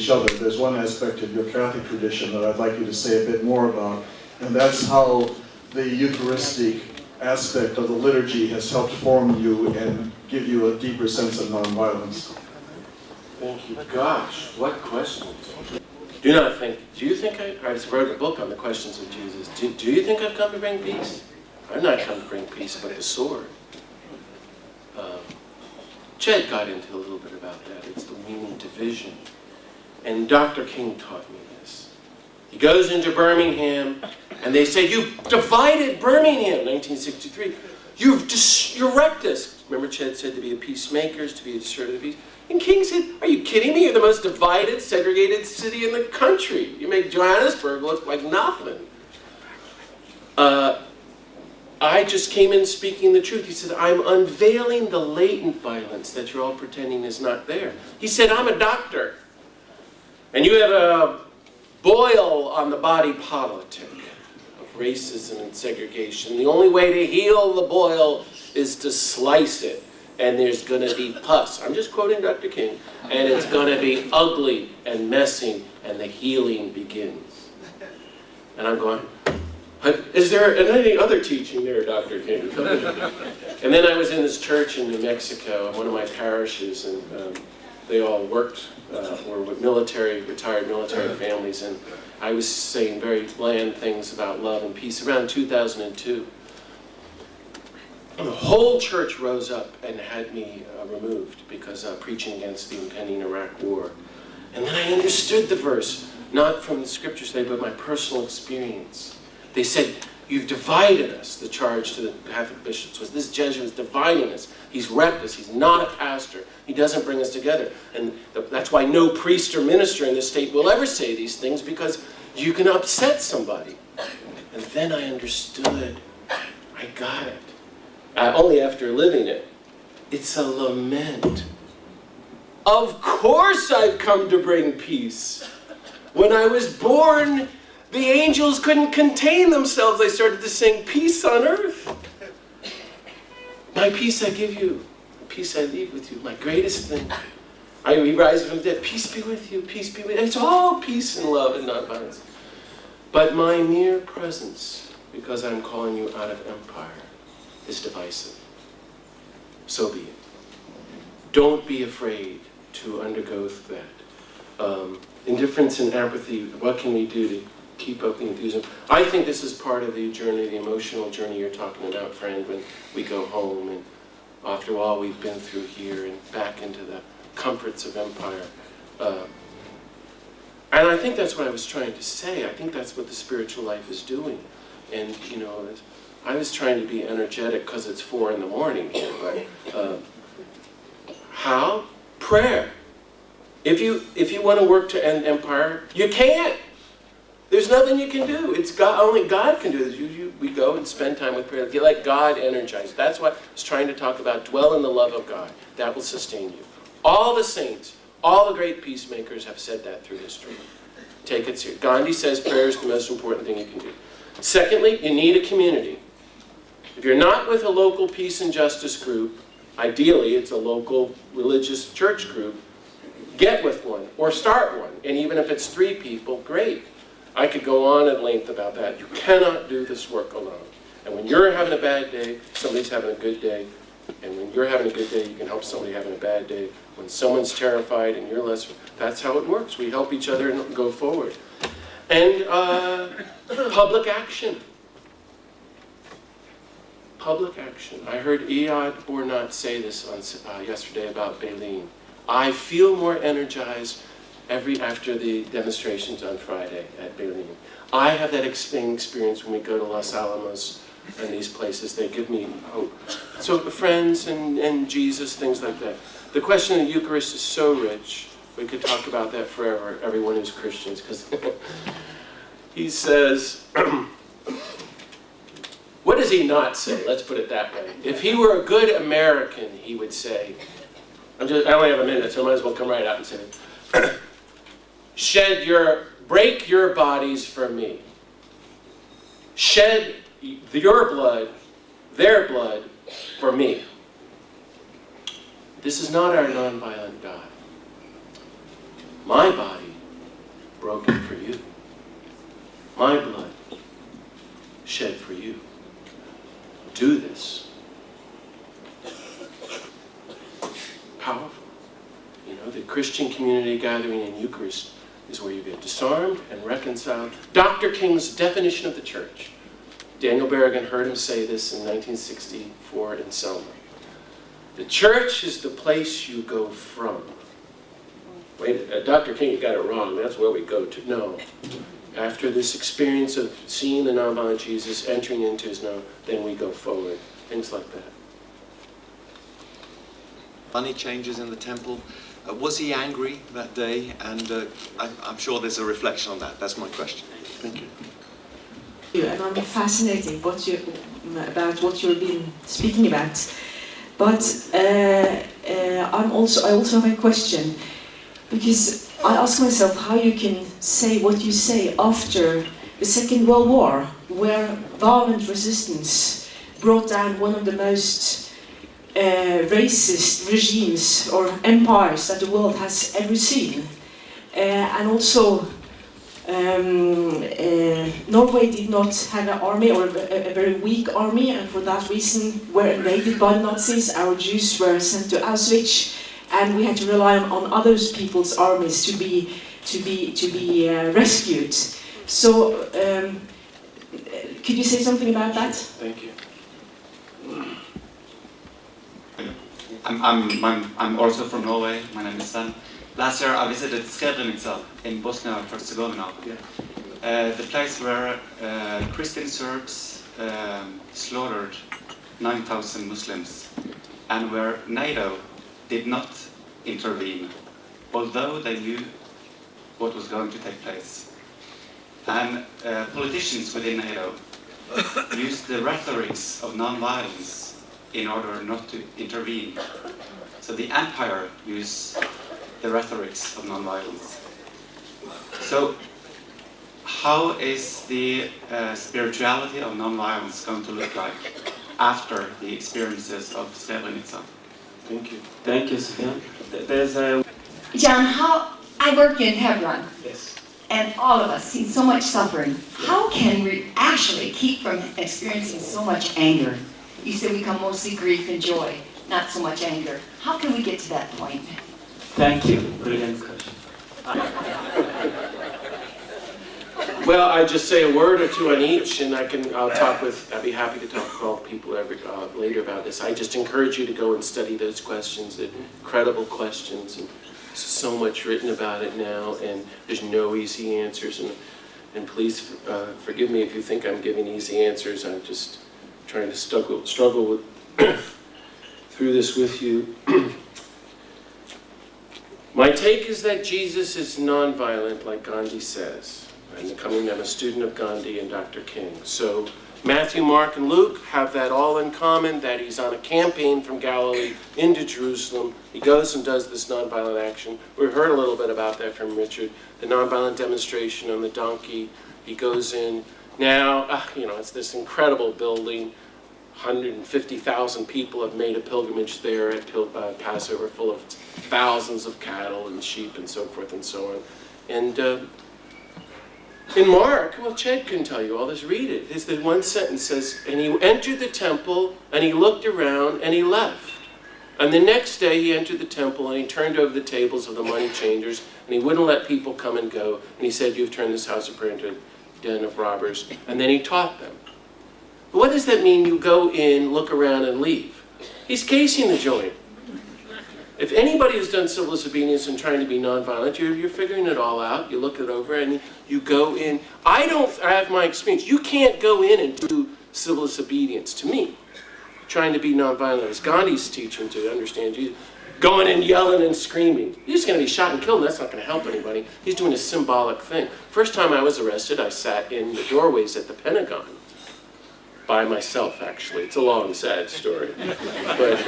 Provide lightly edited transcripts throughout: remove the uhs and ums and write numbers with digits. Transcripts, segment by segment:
each other. There's one aspect of your Catholic tradition that I'd like you to say a bit more about, and that's how the Eucharistic aspect of the liturgy has helped form you and give you a deeper sense of nonviolence. Thank you. Gosh, what questions. Do you think I wrote a book on the questions of Jesus. Do you think I've come to bring peace? I've not come to bring peace, but the sword. Ched got into a little bit about that. It's the meaning division. And Dr. King taught me this. He goes into Birmingham, and they say, "You've divided Birmingham," 1963. "You've wrecked us." Remember Ched said to be a peacemakers, to be a servant of peace. And King said, "Are you kidding me? You're the most divided, segregated city in the country. You make Johannesburg look like nothing." I just came in speaking the truth. He said, "I'm unveiling the latent violence that you're all pretending is not there." He said, "I'm a doctor, and you have a boil on the body politic of racism and segregation. The only way to heal the boil is to slice it, and there's going to be pus." I'm just quoting Dr. King. "And it's going to be ugly and messy, and the healing begins." And I'm going, "Is there any other teaching there, Dr. King?" And then I was in this church in New Mexico, in one of my parishes, and they all worked, were with retired military families, and I was saying very bland things about love and peace around 2002. The whole church rose up and had me removed because preaching against the impending Iraq war. And then I understood the verse, not from the scriptures today, but my personal experience. They said, "You've divided us." The charge to the Catholic bishops was, "This Jesuit is dividing us. He's wrecked us. He's not a pastor. He doesn't bring us together." And that's why no priest or minister in this state will ever say these things, because you can upset somebody. And then I understood. I got it. Only after living it. It's a lament. Of course I've come to bring peace. When I was born, the angels couldn't contain themselves. They started to sing, "Peace on earth. My peace I give you. Peace I leave with you. My greatest thing. I rise from the dead. Peace be with you. Peace be with you." It's all peace and love and not violence. But my mere presence, because I'm calling you out of empire, is divisive. So be it. Don't be afraid to undergo that. Indifference and apathy, what can we do to keep up the enthusiasm? I think this is part of the journey, the emotional journey you're talking about, friend, when we go home and after all we've been through here and back into the comforts of empire. And I think that's what I was trying to say. I think that's what the spiritual life is doing. And, I was trying to be energetic because it's 4 a.m. here, but how? Prayer. If you want to work to end empire, you can't. There's nothing you can do. It's God. Only God can do this. We go and spend time with prayer. Get let God energize. That's what I was trying to talk about. Dwell in the love of God. That will sustain you. All the saints, all the great peacemakers have said that through history. Take it seriously. Gandhi says prayer is the most important thing you can do. Secondly, you need a community. If you're not with a local peace and justice group, ideally it's a local religious church group, get with one or start one. And even if it's 3 people, great. I could go on at length about that. You cannot do this work alone. And when you're having a bad day, somebody's having a good day. And when you're having a good day, you can help somebody having a bad day. When someone's terrified and you're less, that's how it works. We help each other and go forward. And public action. Public action. I heard Iyad Ornat say this on yesterday about Baleen. I feel more energized after the demonstrations on Friday at Baleen. I have that experience when we go to Los Alamos and these places. They give me hope. So friends and Jesus, things like that. The question of the Eucharist is so rich. We could talk about that forever, everyone who's Christians, because he says, what does he not say? Let's put it that way. If he were a good American, he would say, I only have a minute, so I might as well come right out and say it. Break your bodies for me. Shed your blood, their blood, for me. This is not our nonviolent God. My body broken for you. My blood shed for you. Do this. Powerful. You know, the Christian community gathering in Eucharist is where you get disarmed and reconciled. Dr. King's definition of the church. Daniel Berrigan heard him say this in 1964 in Selma. The church is the place you go from. Wait, Dr. King, you got it wrong. That's where we go to. No. After this experience of seeing the nonviolent Jesus, entering into his now, then we go forward. Things like that. Funny changes in the temple. Was he angry that day? And I'm sure there's a reflection on that. That's my question. Thank you. And I'm fascinated about what you've been speaking about. But I also have a question, because I ask myself how you can say what you say after the Second World War, where violent resistance brought down one of the most racist regimes or empires that the world has ever seen. And also, Norway did not have an army, or a very weak army, and for that reason were invaded by the Nazis. Our Jews were sent to Auschwitz, and we had to rely on other people's armies to be rescued. So, could you say something about that? Thank you. I'm also from Norway. My name is Sven. Last year I visited Srebrenica in Bosnia and Herzegovina. The place where Christian Serbs slaughtered 9,000 Muslims, and where NATO did not intervene, although they knew what was going to take place. And politicians within NATO used the rhetorics of non-violence in order not to intervene. So the empire used the rhetorics of non-violence. So how is the spirituality of non-violence going to look like after the experiences of Srebrenica? Thank you. Thank you, Sufyan. There's a... John, I work in Hebron, Yes. and all of us see so much suffering. How can we actually keep from experiencing so much anger? You said we come mostly grief and joy, not so much anger. How can we get to that point? Thank you. Brilliant question. Well, I just say a word or two on each, and I'd be happy to talk with all people later about this. I just encourage you to go and study those questions. They're incredible questions, and so much written about it now, and there's no easy answers. And please forgive me if you think I'm giving easy answers. I'm just trying to struggle with through this with you. My take is that Jesus is nonviolent, like Gandhi says. I'm a student of Gandhi and Dr. King. So Matthew, Mark, and Luke have that all in common, that he's on a campaign from Galilee into Jerusalem. He goes and does this nonviolent action. We heard a little bit about that from Richard. The nonviolent demonstration on the donkey. He goes in. Now, it's this incredible building. 150,000 people have made a pilgrimage there at Passover, full of thousands of cattle and sheep and so forth and so on. And in Mark, well, Ched can tell you all this, read it. It's the one sentence says, and he entered the temple, and he looked around, and he left. And the next day he entered the temple, and he turned over the tables of the money changers, and he wouldn't let people come and go. And he said, you've turned this house of prayer into a den of robbers. And then he taught them. But what does that mean, you go in, look around, and leave? He's casing the joint. If anybody has done civil disobedience and trying to be nonviolent, you're figuring it all out. You look it over and you go in. I have my experience. You can't go in and do civil disobedience to me. Trying to be nonviolent, as Gandhi's teaching to understand you. Going and yelling and screaming. You're just going to be shot and killed, and that's not going to help anybody. He's doing a symbolic thing. First time I was arrested, I sat in the doorways at the Pentagon. By myself, actually. It's a long, sad story. But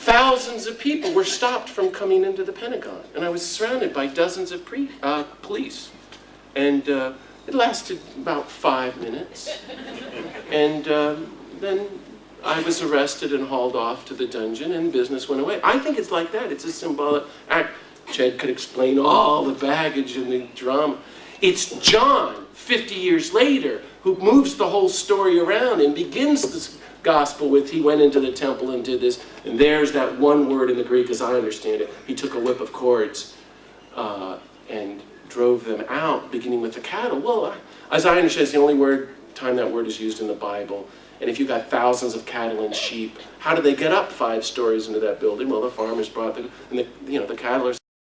thousands of people were stopped from coming into the Pentagon. And I was surrounded by dozens of police. And it lasted about 5 minutes. And then I was arrested and hauled off to the dungeon, and business went away. I think it's like that. It's a symbolic act. Jed could explain all the baggage and the drama. It's John, 50 years later, who moves the whole story around and begins this gospel with, he went into the temple and did this, and there's that one word in the Greek, as I understand it. He took a whip of cords and drove them out, beginning with the cattle. Well, as I understand, it's the only time that word is used in the Bible. And if you got thousands of cattle and sheep, how did they get up 5 stories into that building? Well, the farmers brought them, and the cattle are